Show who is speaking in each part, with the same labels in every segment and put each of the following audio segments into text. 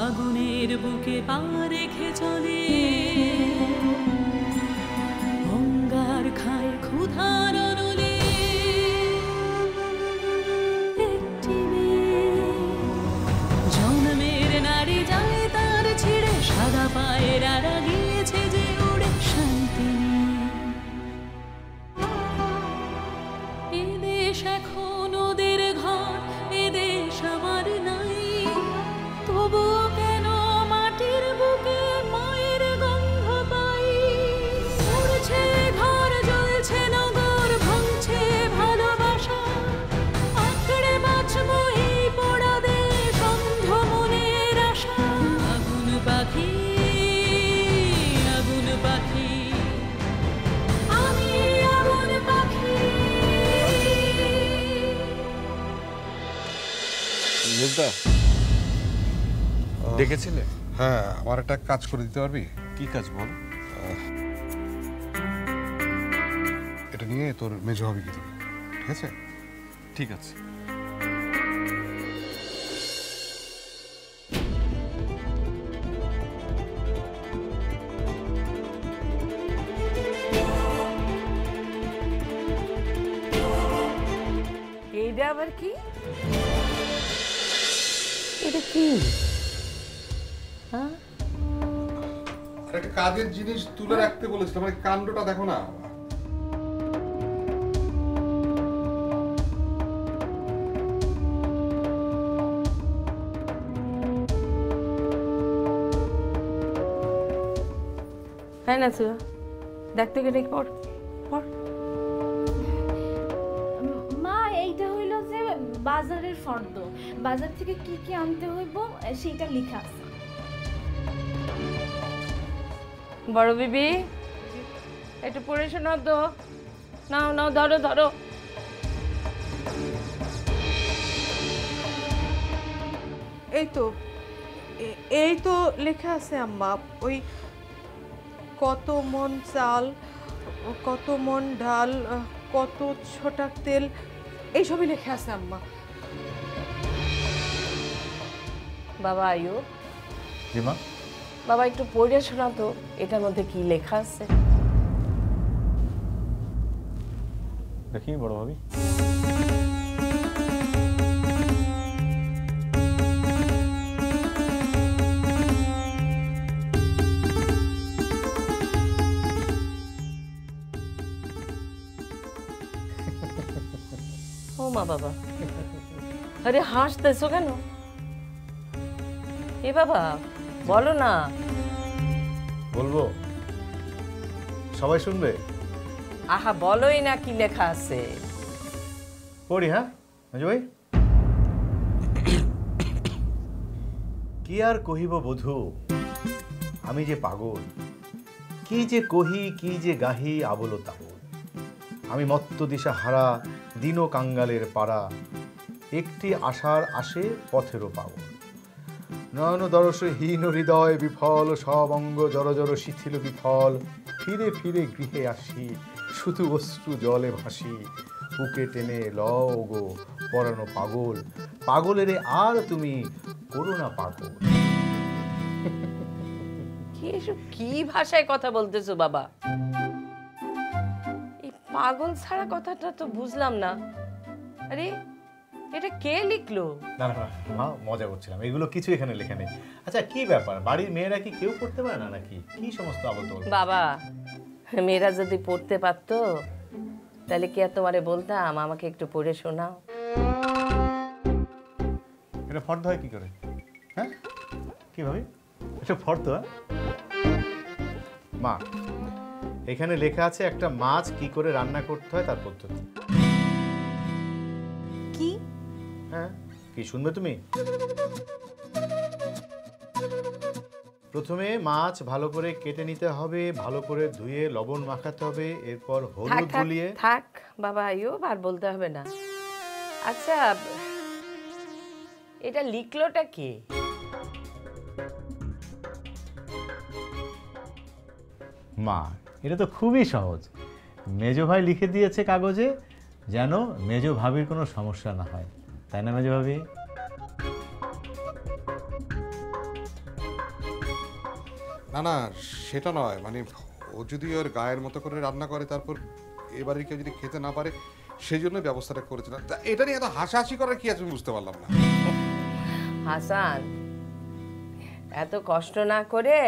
Speaker 1: আগুনের বুকে পা রেখে চলে, অঙ্গার খায় ক্ষুধার অনলে। একটি মেয়ে জন্মের নারী যায় তার ছিঁড়ে, সাদা পায়রারা গিয়েছে যে উড়ে শান্তি নেই। এ দেশ এখন ওদের ঘর, এ দেশ আমার নাই, তবুও কেন মাটির বুকে মায়ের গন্ধ পাই। উড়ছে ঘর, জ্বলছে নগর, ভাঙছে ভালোবাসা, আঁকড়ে বাঁচবো এই পোড়া দেশ, অন্ধ মনের আশা। আগুন পাখি, আগুন পাখি, আমি আগুন পাখি।
Speaker 2: মেজদা ডেকেছিলে?
Speaker 3: হ্যাঁ, আমার একটা কাজ করে দিতে পারবি?
Speaker 2: কি কাজ বল?
Speaker 3: এটা নিয়ে তোর মেজো ভাবিকে দিবি, ঠিক আছে?
Speaker 2: ঠিক আছে।
Speaker 4: এইটা আবার কি? এটা কি? হ্যাঁ,
Speaker 3: আর একটা কাজের জিনিস তুলে রাখতে বলেছিলাম, মানে কাণ্ডটা দেখো না।
Speaker 4: হ্যাঁ না সুয়া, দেখতে গেলে পড় পড়।
Speaker 5: মা, এইটা হইল যে বাজারের ফর্দ, বাজার থেকে কি কি আনতে হইব সেইটা লেখা আছে।
Speaker 4: বড় বিবি, একটু পড়ে শোনাও তো। নাও নাও, ধরো ধরো।
Speaker 6: এই তো লেখা আছে আম্মা। ওই কত মন চাল, কত মন ডাল, কত ছোটা তেল, এইসবই লেখা আছে আম্মা।
Speaker 4: বাবা আয়ু,
Speaker 2: জি মা।
Speaker 4: বাবা একটু পড়ে শোনাও তো, এটার মধ্যে কি লেখা আছে।
Speaker 2: দেখি বড় ভাবি।
Speaker 4: ও মা বাবা, আরে হাসতেছো কেন? এ বাবা বলো না।
Speaker 7: বলবো, সবাই শুনবে?
Speaker 4: আহা বলোই না কি লেখা আছে।
Speaker 7: পড়ি, হ্যাঁ মেজো ভাই। কি আর কহিব বধূ, আমি যে পাগল, কি যে কহি কি যে গাহি আবল তাবল। আমি মত্ত দিশা হারা দিন কাঙ্গালের পাড়া, একটি আশার আসে পথেরও পাগল। নয়ন দরসে হীন হৃদয় বিফল, সব অঙ্গ জড় জড় শিথিল বিফল। ফিরে ফিরে গৃহে আসি, শুধু অশ্রু জলে ভাসি। বুকে টেনে লও গো পরানো পাগল, পাগলেরে আর তুমি করো না পাগল।
Speaker 4: কি এসব কি ভাষায় কথা বলতেছো বাবা? এই পাগল ছাড়া কথাটা তো বুঝলাম না। আরে এটা কে লিখলো?
Speaker 7: না না মা, মজা করছিলাম, এগুলো কিছু এখানে লেখা নেই। আচ্ছা কি ব্যাপার, বাড়ির মেয়েরা কি কেউ পড়তে পারে না নাকি? কি সমস্ত আবল?
Speaker 4: বাবা মেয়েরা যদি পড়তে পারতো তাহলে কি আর তোমারে বলতাম আমাকে একটু পড়ে শোনাও?
Speaker 7: এটা ফর্দ হয় কি করে? হ্যাঁ কি ভাবি, এটা ফর্দ? মা, এখানে লেখা আছে একটা মাছ কি করে রান্না করতে হয় তার পদ্ধতি।
Speaker 6: কি?
Speaker 7: হ্যাঁ, কি শুনবে তুমি? প্রথমে মাছ ভালো করে কেটে নিতে হবে, ভালো করে ধুয়ে লবণ মাখাতে হবে, এরপর হলুদ গুলিয়ে।
Speaker 4: থাক বাবা আয়ো, আর বলতে হবে না। আচ্ছা এটা লিখলোটা কে?
Speaker 7: মা, এটা তো খুবই সহজ। মেজো ভাই লিখে দিয়েছে কাগজে, যেন মেজো ভাবির কোনো সমস্যা না হয়, তাই না মেজো ভাবি?
Speaker 3: না না, সেটা নয়, মানে ও যদি ওর গায়ের মতো করে রান্না করে তারপর এবারে কেউ যদি খেতে না পারে সেই জন্য ব্যবস্থাটা করেছিলাম। তা এটা নিয়ে এত হাসাহাসি করার কি আছে বুঝতে পারলাম না।
Speaker 4: হাসান, এত কষ্ট না করে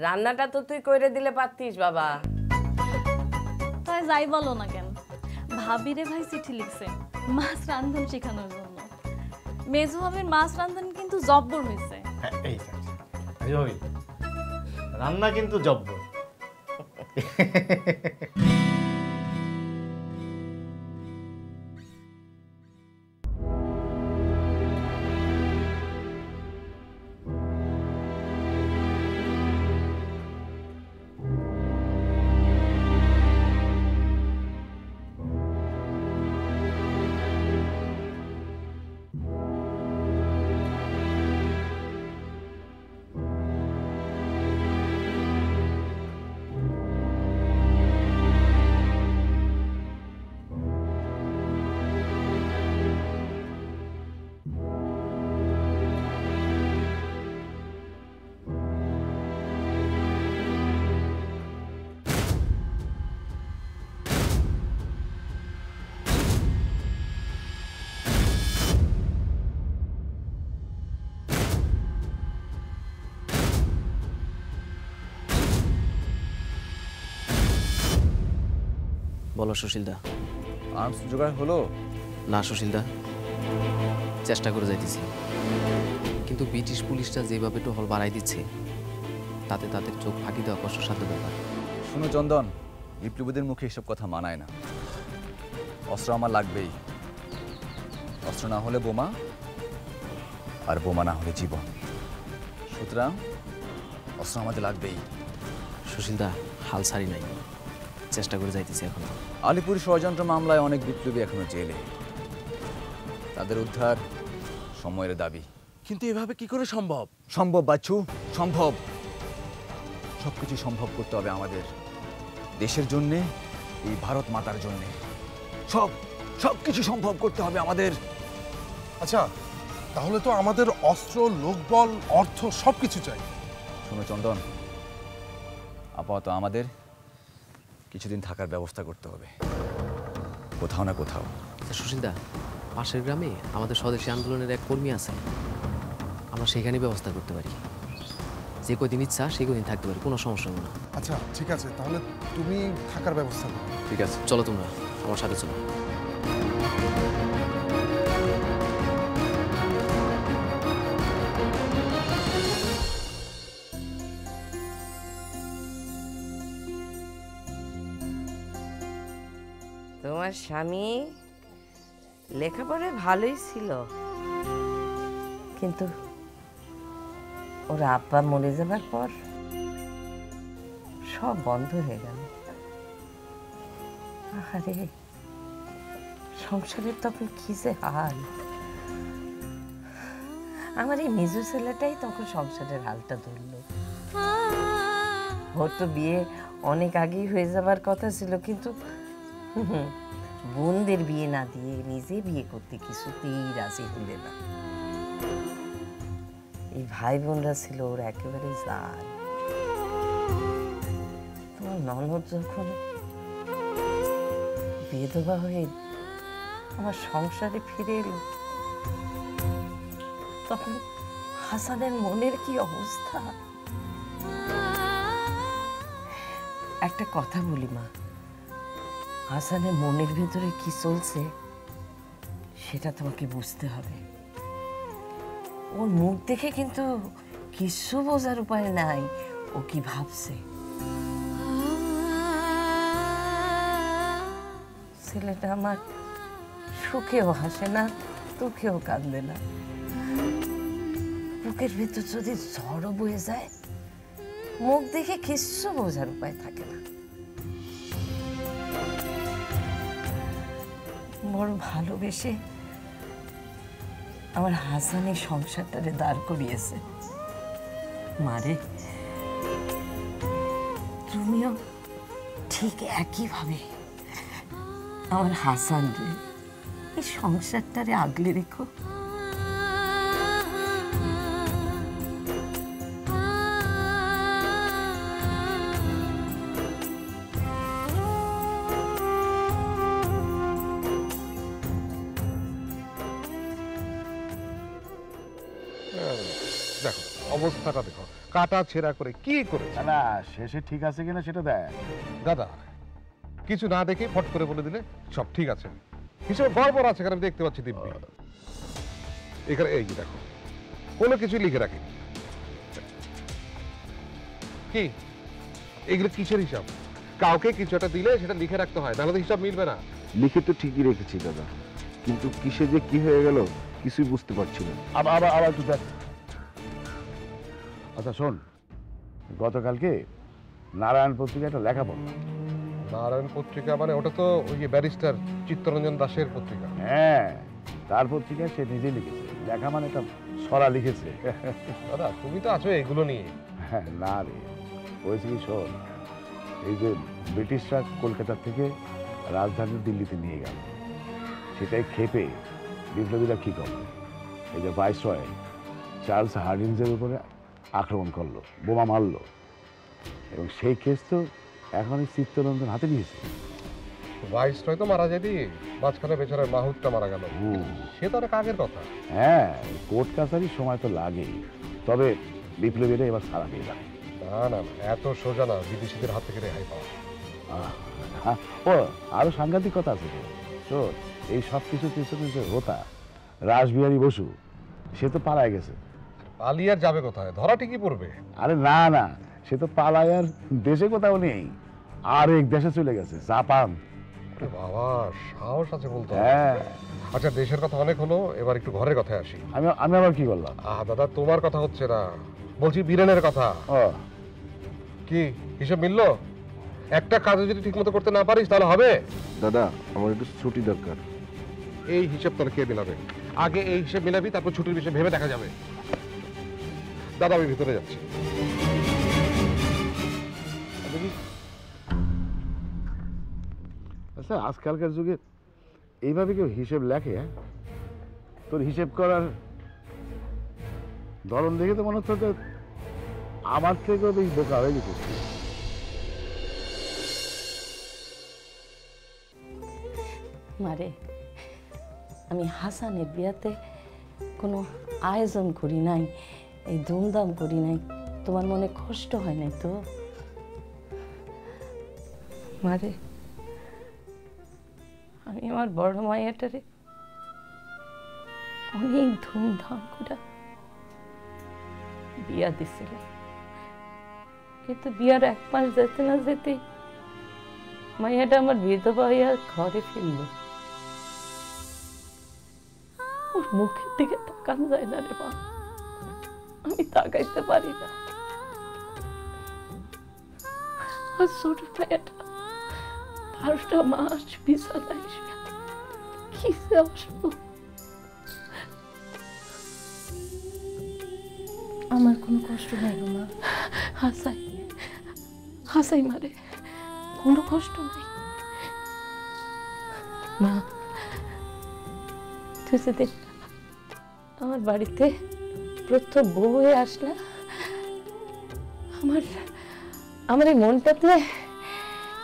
Speaker 4: রান্নাটা তো তুই করে দিলে পারতিস বাবা।
Speaker 5: তাই যাই বলো না কেন, ভাবিরে ভাই চিঠি লিখছে মাছ রান্ধন শেখানোর জন্য। মেজো ভাবির মাছ রান্ধন কিন্তু জব্বর হয়েছে।
Speaker 7: হ্যাঁ, এই ভাবি রান্না কিন্তু জব্বর।
Speaker 8: বলো সুশীলদা।
Speaker 2: আর্মস জোগাড় হলো?
Speaker 8: না সুশীলদা, চেষ্টা করে যাইতেছি, কিন্তু ব্রিটিশ পুলিশটা যেভাবে টহল বাড়াই দিচ্ছে তাতে তাদের চোখ ফাঁকি দেওয়া কষ্টসাধ্য ব্যাপার।
Speaker 9: শুনো চন্দন, বিপ্লবীদের মুখে এসব কথা মানায় না। অস্ত্র আমার লাগবেই, অস্ত্র না হলে বোমা, আর বোমা না হলে জীবন। সুতরাং অস্ত্র আমাদের লাগবেই।
Speaker 8: সুশীলদা, হাল ছাড়ি নাই, চেষ্টা করে যাইতেছি এখন।
Speaker 9: আলিপুর ষড়যন্ত্র মামলায় অনেক বিপ্লবী এখনো জেলে, তাদের উদ্ধার সময়ের দাবি।
Speaker 10: কিন্তু এভাবে কি করে সম্ভব?
Speaker 9: সম্ভব বাচ্চু, সম্ভব। সবকিছু সম্ভব করতে হবে আমাদের দেশের জন্যে, এই ভারত মাতার জন্যে। সবকিছু সম্ভব করতে হবে আমাদের।
Speaker 10: আচ্ছা, তাহলে তো আমাদের অস্ত্র, লোকবল, অর্থ সবকিছু চাই।
Speaker 9: শোনো চন্দন, আপাতত আমাদের কিছুদিন থাকার ব্যবস্থা করতে হবে কোথাও না কোথাও।
Speaker 8: সুশীলদা, পাশের গ্রামে আমাদের স্বদেশী আন্দোলনের এক কর্মী আছে, আমরা সেখানে ব্যবস্থা করতে পারি। যে কদিন ইচ্ছা সেই কদিন থাকতে পারি, কোনো সমস্যা হবে না।
Speaker 10: আচ্ছা ঠিক আছে, তাহলে তুমি থাকার ব্যবস্থা করো।
Speaker 9: ঠিক আছে,
Speaker 8: চলো তোমরা আমার সাথে চলো।
Speaker 4: তোমার স্বামী লেখাপড়ায় ভালোই ছিল, কিন্তু ওর আব্বা মরে যাবার পর সব বন্ধ হয়ে গেল। আরে সংসারের তখন কি যে হাল। আমার এই মেজো ছেলেটাই তখন সংসারের হালটা ধরলো। ওর তো বিয়ে অনেক আগেই হয়ে যাবার কথা ছিল, কিন্তু বোনদের বিয়ে না দিয়ে নিজে বিয়ে করতে কিছুতেই রাজি হলে না। এই ভাই বোনরা ছিল ওর একেবারে জাল। তোমার ননদ যখন বিধবা হয়ে আমার সংসারে ফিরে এলো, তখন হাসানের মনের কি অবস্থা। একটা কথা বলি মা, হাসানের মনের ভেতরে কি চলছে সেটা তোমাকে বুঝতে হবে। ওর মুখ দেখে কিন্তু কিছু বোঝার উপায় নাই ও কি ভাবছে। ছেলেটা আমার সুখেও হাসে না, দুঃখেও কাঁদে না। বুকের ভেতর যদি ঝড়ও বয়ে যায়, মুখ দেখে কিছু বোঝার উপায় থাকে না। বড় ভালোবেসে আমার হাসানের সংসারটারে দাঁড় করিয়েছে। মারে, তুমিও ঠিক একইভাবে আমার হাসান রে এই সংসারটারে আগলে রেখো।
Speaker 3: দেখো অবস্থাটা দেখো, কাটা ছেঁড়া করে কি করেছে।
Speaker 7: না শেষে ঠিক আছে কিনা সেটা দেখ।
Speaker 3: দাদা কিছু না দেখে ফট করে বলে দিলে সব ঠিক আছে, হিসেবে গড়বড় আছে, কারণ আমি দেখতে পাচ্ছি দিব্যি। এখানে এই যে দেখো, কোনো কিছু লিখে রাখি কি, এগুলো কিসের হিসাব? কাউকে কিছু একটা দিলে সেটা লিখে রাখতে হয়, তাহলে তো হিসাব মিলবে না।
Speaker 11: লিখে তো ঠিকই রেখেছি দাদা, কিন্তু কিসে যে কি হয়ে গেল কিছুই বুঝতে পারছি না।
Speaker 7: আবার আবার আবার একটু দেখ। আচ্ছা শোন, গতকালকে নারায়ণ পত্রিকা একটা লেখা পড়লাম।
Speaker 3: নারায়ণ পত্রিকা মানে ওটা তো ওই যে ব্যারিস্টার চিত্তরঞ্জন দাসের পত্রিকা।
Speaker 7: হ্যাঁ, তার পত্রিকায় সে নিজে লিখেছে, লেখা মানে একটা ছড়া লিখেছে।
Speaker 3: দাদা তুমি তো আছো এগুলো নিয়ে।
Speaker 7: হ্যাঁ না রে, হয়েছে কি শোন, এই যে ব্রিটিশরা কলকাতা থেকে রাজধানী দিল্লিতে নিয়ে গেল, সেটাই ক্ষেপে বিপ্লবীরা কি করলো, এই যে ভাইসরয় চার্লস হার্ডিঞ্জের উপরে আক্রমণ করলো, বোমা মারলো, এবং সেই কেস তো এখন চিত্তরঞ্জন হাতে নিয়েছে।
Speaker 3: ভাইসরয় তো মারা যায়নি, মাঝখানে বেচারা মাহুতটা মারা গেল, সে তো অনেক আগের কথা।
Speaker 7: হ্যাঁ, কোর্ট কাছারির সময় তো লাগেই, তবে বিপ্লবীরা এবার ছাড়া পেয়ে যাবে।
Speaker 3: না না এত সোজা না বিদেশিদের হাত থেকে রেহাই পাওয়া।
Speaker 7: ও আরো সাংঘাতিক কথা আছে, শোন, এই সব কিছু পিছনে যে হোতা রাসবিহারী বসু, সে তো পালায় গেছে।
Speaker 3: পালিয়ে আর যাবে কোথায়, ধরা ঠিকই পড়বে।
Speaker 7: আরে না না, সে তো পালায় আর দেশে কোথাও নেই, আর এক দেশে চলে গেছে, জাপান।
Speaker 3: বাবা সাহস আছে বলতো।
Speaker 7: হ্যাঁ।
Speaker 3: আচ্ছা দেশের কথা অনেক হলো, এবার একটু ঘরের কথায় আসি।
Speaker 7: আমি আবার কি করলাম?
Speaker 3: দাদা তোমার কথা হচ্ছে না, বলছি বীরেনের কথা। কি হিসেব মিললো? একটা কাজে যদি ঠিক মতো করতে না পারিস তাহলে হবে?
Speaker 11: দাদা আমার একটু ছুটি দরকার।
Speaker 3: এই হিসেব তাহলে কে মিলাবে? আগে এই হিসেব মিলাবি, তারপর ছুটির বিষয়ে ভেবে দেখা যাবে। দাদা আমি ভিতরে যাচ্ছি।
Speaker 7: আচ্ছা আজকালকার যুগে এইভাবে কেউ হিসেব লেখে? তোর হিসেব করার ধরন দেখে তো মনে হচ্ছে তো আমার থেকেও বেশ বোকা হয়ে গেছে।
Speaker 4: মারে, আমি হাসানের বিয়াতে কোনো আয়োজন করি নাই, এই ধুমধাম করি নাই, তোমার মনে কষ্ট হয় নাই তো? মারে, আমি আমার বড় মাইয়াটারে অনেক ধুমধাম করে বিয়া দিছিল, কিন্তু বিয়ার 1 মাস যেতে না যেতে মাইয়াটা আমার বিধবা হইয়া ঘরে ফিরল। ওর মুখের দিকে তাকানো যায় না রে মা, আমি তাকাইতে পারি না। আর ছোট মাইয়াটা 12টা মাস বিছানায় কি যে আসবো। আমার কোনো কষ্ট নাই গো মা। হাসাই হাসাই মারে, কোনো কষ্ট নাই মা। তুই সেদিন আমার বাড়িতে প্রথম বউ হয়ে আসলা, আমার এই মনটাতে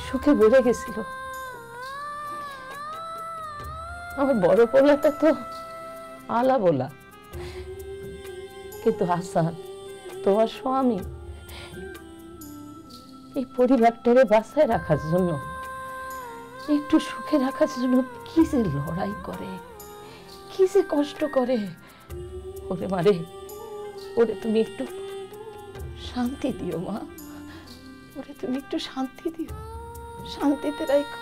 Speaker 4: সুখে ভরে গেছিল। আমার বড় পোলাটা তো আলা বলা, কিন্তু হাসান তোমার স্বামী এই পরিবারটারে বাঁচায় রাখার জন্য, একটু সুখে রাখার জন্য কি যে লড়াই করে, কি যে কষ্ট করে। ওরে মারে, ওরে তুমি একটু শান্তি দিও মা, ওরে তুমি একটু শান্তি দিও, শান্তিতে রাখো।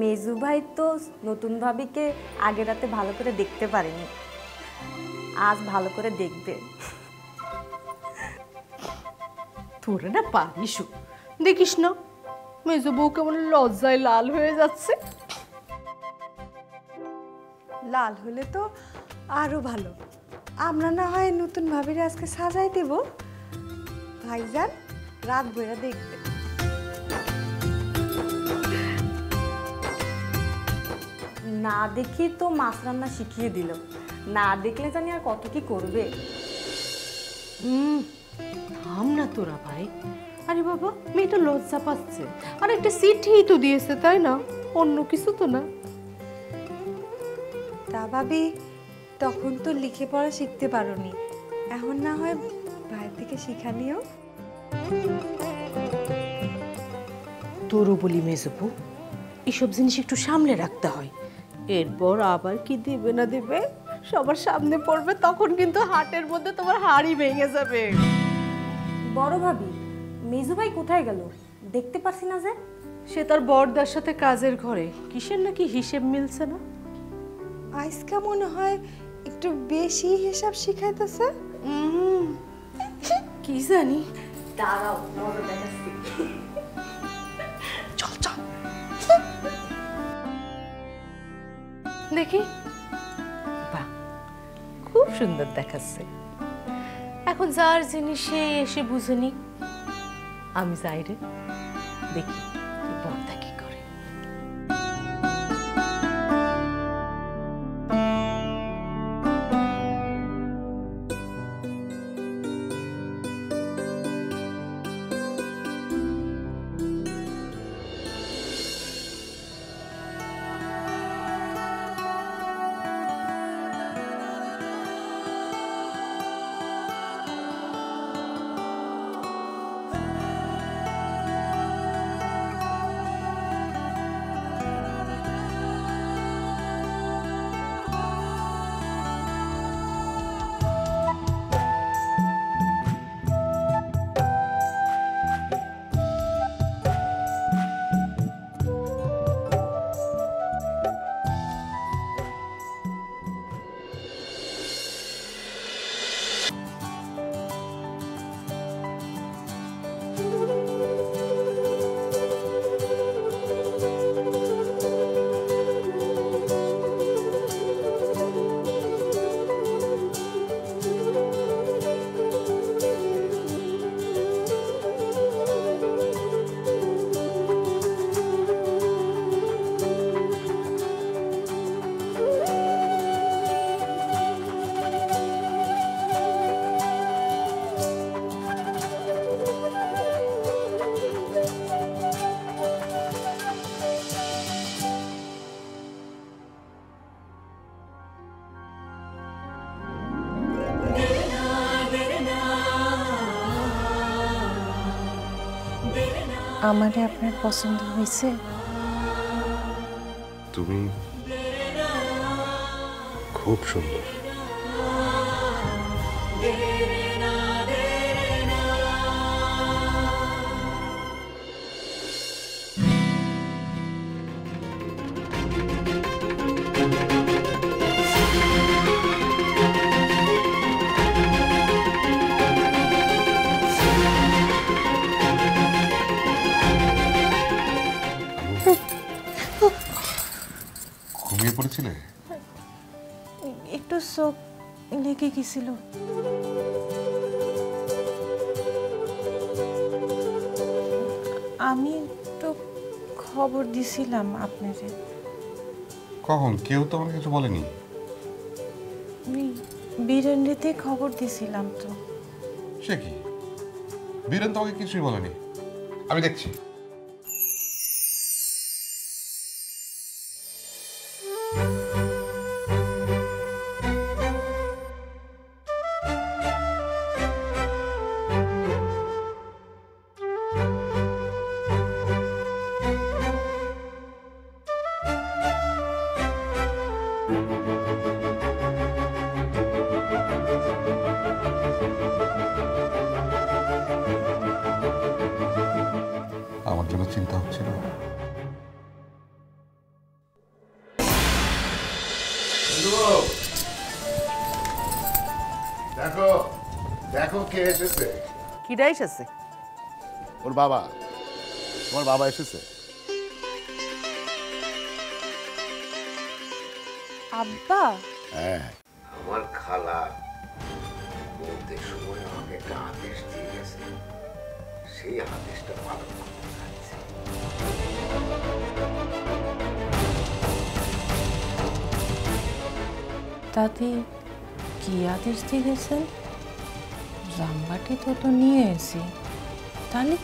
Speaker 12: মেজু ভাই তো নতুন ভাবিকে আগের রাতে ভালো করে দেখতে পারেনি, আজ ভালো করে দেখবে।
Speaker 6: তোরে না পারিস, দেখিস না মেজো বউ কেমন লজ্জায় লাল হয়ে যাচ্ছে।
Speaker 13: লাল হলে তো আরো ভালো, আমরা না হয় নতুন ভাবিরে আজকে সাজাই দেব, ভাইজান রাত বইরা দেখবে।
Speaker 12: না দেখি তো মাছ রান্না শিখিয়ে দিল, না দেখলে জানি আর কত কি করবে।
Speaker 6: থাম না তোরা ভাই। আরে বাবা, মেয়েটা লজ্জা পাচ্ছে, আর একটা চিঠি তো দিয়েছে, তাই না? অন্য কিছু তো না।
Speaker 13: তা ভাবি, তখন তো লিখে পড়া শিখতে পারোনি, এখন না হয় ভাইয়ের থেকে শিখা নিও।
Speaker 6: তোরও বলি মেজপু, এসব জিনিস একটু সামনে রাখতে হয়। এরপর আবার কি দেবে না দেবে সবার সামনে পড়বে, তখন কিন্তু হাটের মধ্যে তোমার হাড়ি ভেঙে যাবে।
Speaker 12: বড় ভাবি, মেজু ভাই কোথায় গেল? দেখতে পারছি না যে।
Speaker 6: সে তার বড়দার সাথে কাজের ঘরে, কিসের নাকি হিসেব মিলছে না।
Speaker 13: আজকা মনে হয় একটু বেশি হিসাব শিখাইতেছে।
Speaker 6: কি জানি।
Speaker 12: দাঁড়াও, মজা দেখাচ্ছি।
Speaker 6: চল চল দেখি। বাহ, খুব সুন্দর দেখাচ্ছে। এখন যার জিনিস সে এসে বুঝেনি। আমি যাই রে, দেখি বড়দা কি করে।
Speaker 14: আমারে আপনার পছন্দ হয়েছে?
Speaker 10: তুমি খুব সুন্দর। ঘুমিয়ে পড়েছিলে?
Speaker 14: একটু চোখ লেগে গেছিল। আমি তো খবর দিছিলাম আপনারে।
Speaker 10: কখন? কেউ তো আমাকে কিছু বলেনি।
Speaker 14: বীরেন্দ্রতে খবর দিছিলাম তো।
Speaker 10: সে কি? বীরেন তো আমাকে কিছুই বলেনি। আমি দেখছি। আমার জন্য চিন্তা হচ্ছিল।
Speaker 15: দেখো দেখো কে এসেছে।
Speaker 6: কিরা এসেছে?
Speaker 15: ওর বাবা। তোমার বাবা এসেছে।
Speaker 6: আব্বা?
Speaker 15: হ্যাঁ।
Speaker 11: আমার খালা বলতে সময় আমাকে একটা আদেশ দিয়ে গেছে, সেই আদেশটা পালন করতে চাইছে।
Speaker 14: দাদি কি আদেশ দিয়ে গেছেন? জামবাটি তো নিয়ে এসি, তাহলে